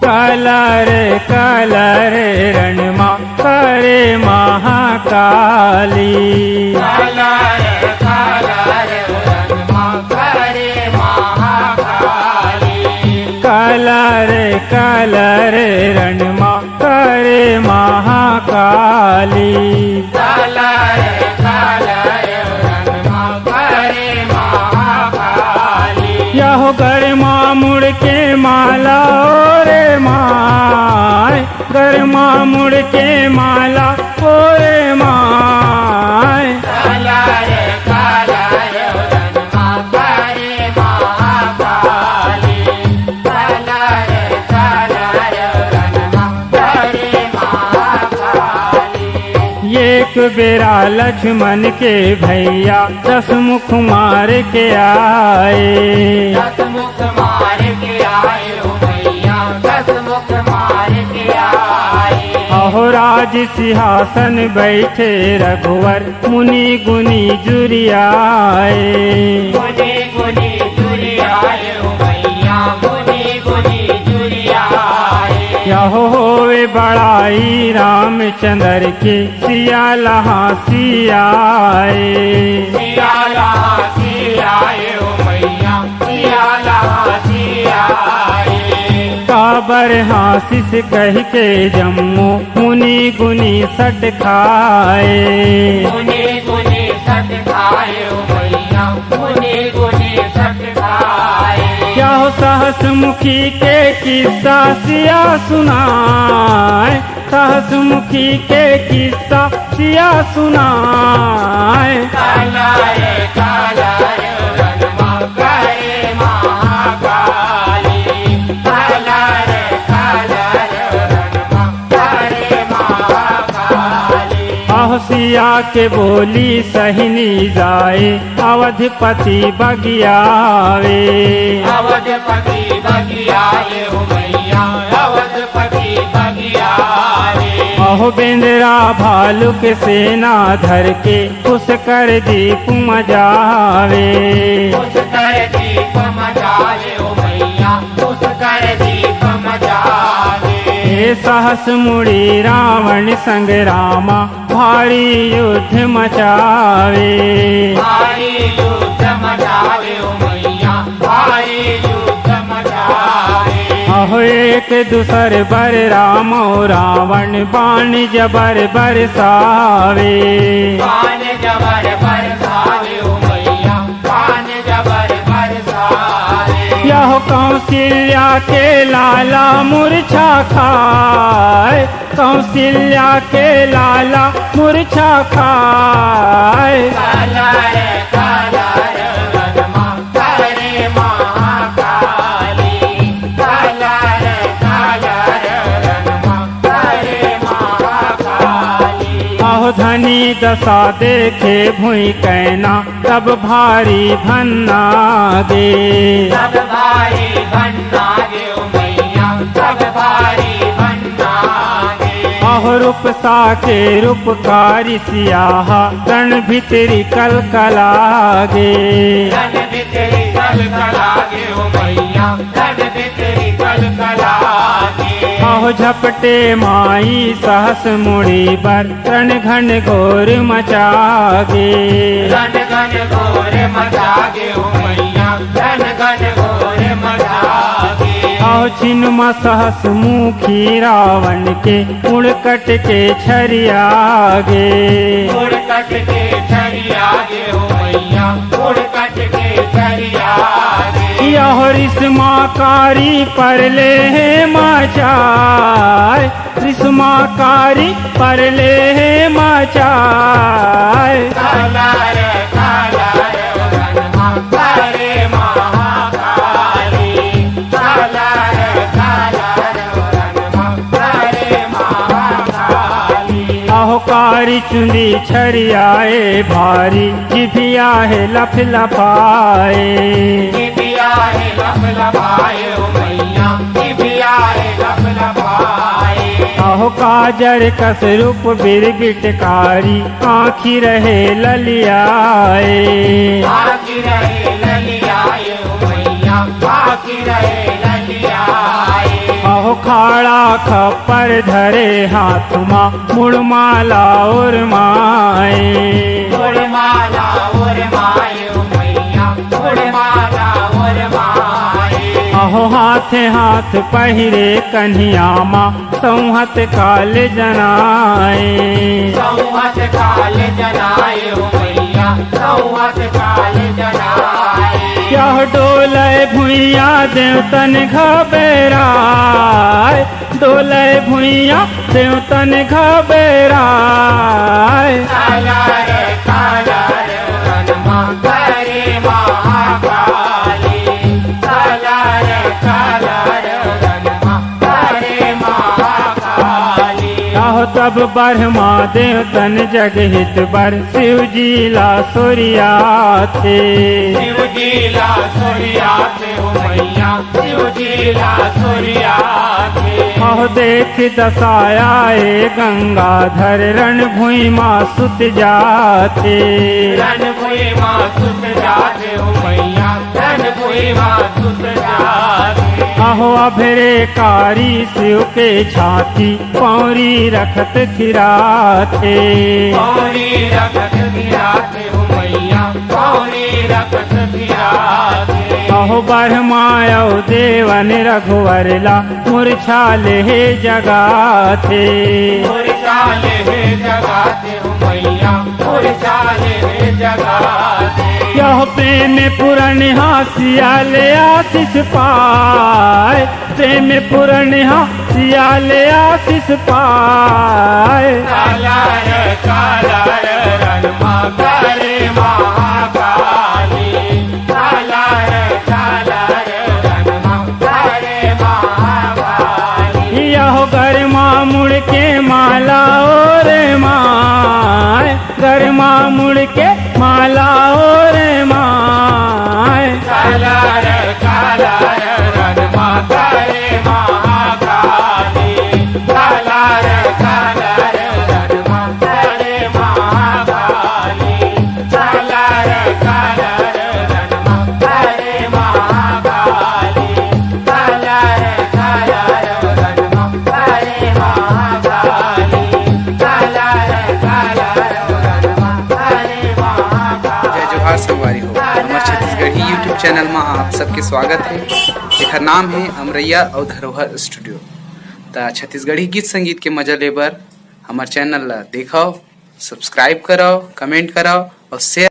Colour रणमा करे Mahakali. Colour रणमा करे महाकाली। यहो गरमा मुड़ के माला ओरे माय, गरमा मुड़ के माला ओरे माय। एक बेरा लक्ष्मण के भैया 10 मुख मार के आए। 10 मुख मार के आए ओ भैया, 10 मुख मार के आए। अहो राज सिंहासन बैठे रघुवर मुनि गुनी जुरियाए। मुनि गुनी जुरियाए ओ भैया, मुनि गुनी जुरियाए। यहो होवे बड़ाई रामचंद्र के सिया लहा सियाए। सिया लहा सियाए ओ भैया, सिया लहा सियाए। काबर हासिस कह के जम्मू मुनि गुनी सट खाए। मुनि गुनी सट खाए ओ भैया, मुनि गुनी सट खाए। क्या हो सहस मुखी के किस्सा सिया सुनाए। सहस मुखी के किस्सा सिया सुनाए। कलर रणमा करे महाकाली। कलर रणमा करे महाकाली। आहो सिया के बोली सहिनी जाए, अवधपति बगियावे। अवधपति बगियाए ओ भैया, अवधपति बगियाए। अहो बेंदरा भालुक सेना धर के उस कर दीप मजावे। उस कर दीप मचावे ओ भैया, उस कर दीप मचावे। हे सहस मुड़ी रावण संग रामा भारी युद्ध मचावे। भारी युद्ध मचावे ओ भैया, भारी युद्ध मचावे। अहो एक दूसर बर राम रावण बाण जबर बरसावे। बाण जबर बरसावे ओ भैया, बाण जबर बरसावे। यहो कौशल्या के लाला मूर्छा खाए। कौशल्या के लाला मूर्छा खाए। कलर रणमा करे महाकाली। कलर रणमा करे महाकाली। आहो धनी दशा देखे भुई कैना तब भारी भन्नागे। सब भारी भन्नागे ओ भैया, सब भारी भन्नागे। आहो रूपसा के रूपकारी सियाहा रण भितरी कलकलागे। रण भितरी कलकलागे ओ भैया, रण भितरी कलकलागे। आहो झपटे माई सहस मुड़ी बर रण घन घोर मचागे। रण घन घोर मचागे ओ भैया, रण घन घोर मचागे। आहो छिन्मा सहस मुखी रावण के उड़कट के छरियागे। उड़ कट के छरियागे ओ भैया, उड़ कट के छरियागे। यहो रिस्माकारी परले मचाए। रिस्माकारी परले मचाए। कलर रणमा करे महाकाली। कलर रणमा करे महाकाली। आहो कारी चुंदी छरियाए भारी जिभिया है लफ लफाए। जिभिया है लफ लफाए ओ भैया, जिभिया है लफ लफाए। आहो काजर कस रूप बिरबिटकारी आँखी रहे ललियाए। आखी रहे ललियाए ओ भैया, मैया बाकी रहे ललियाए। अहो खाड़ा खप्पर धरे हाथ मा मुड़माला और माए। मुड़माला और माए ओ मैया मुड़माला और माए। अहो हाथे हाथ पहिरे कन्हिया मा संहत काल जनाए। संवत काल जनाए ओ मैया संवत काल जनाए। यह डोले भुइया देवतन घबराए। डोले भुइया देवतन घबराए। कालर कालर रमा करे महाकाली। कालर कालर रमा करे महाकाली। आहो तब ब्रह्मा देवतन जगहित बर शिव जी ला सूर्या थे। शिव जी ला सूर्या थे ओ मैया शिव जी ला सूर्या थे। आहो देख दसायाए गंगाधर रण भुइ माँ सुत जाते। रण भुइ माँ सुत जाते ओ मैया रण भुइ माँ सुत जाते। आहो अभरे कारी शिव के छाती पौरी रखत खिराते। पौरी रखत गिराते ओ मैया पौरी रखत गिराते। अहो ब्रह्मायो देवन रघुवर ला मूर्छाले जगाते। मूर्छाले जगाते ओ मैया मूर्छाले जगाते। यह प्रेम पूर्ण हासियाल आशीष पाए। प्रेम पूर्ण हासियाल आशीष पाए। कालर कालर रमा करे महाकाली। कालर कालर रमा करे महाकाली। यह गरमा मुड़ के माला और माए। गरमा मुड़ के माला और माए। कालर कालर रमा करे महाकाली। कालर कालर रमा करे महाकाली। कालर कालर रमा करे महाकाली। कालर कालर रमा करे महाकाली। कालर कालर रमा करे महाकाली। जय जोहार संगवारी हो। हमार छत्तीसगढ़ी यूट्यूब चैनल में आप सबके स्वागत है। जेकर नाम है अमरैया और धरोहर स्टूडियो। त छत्तीसगढ़ी गीत संगीत के मजा लेबर हमार चैनल ला देखो, सब्सक्राइब करो, कमेंट करो और शेयर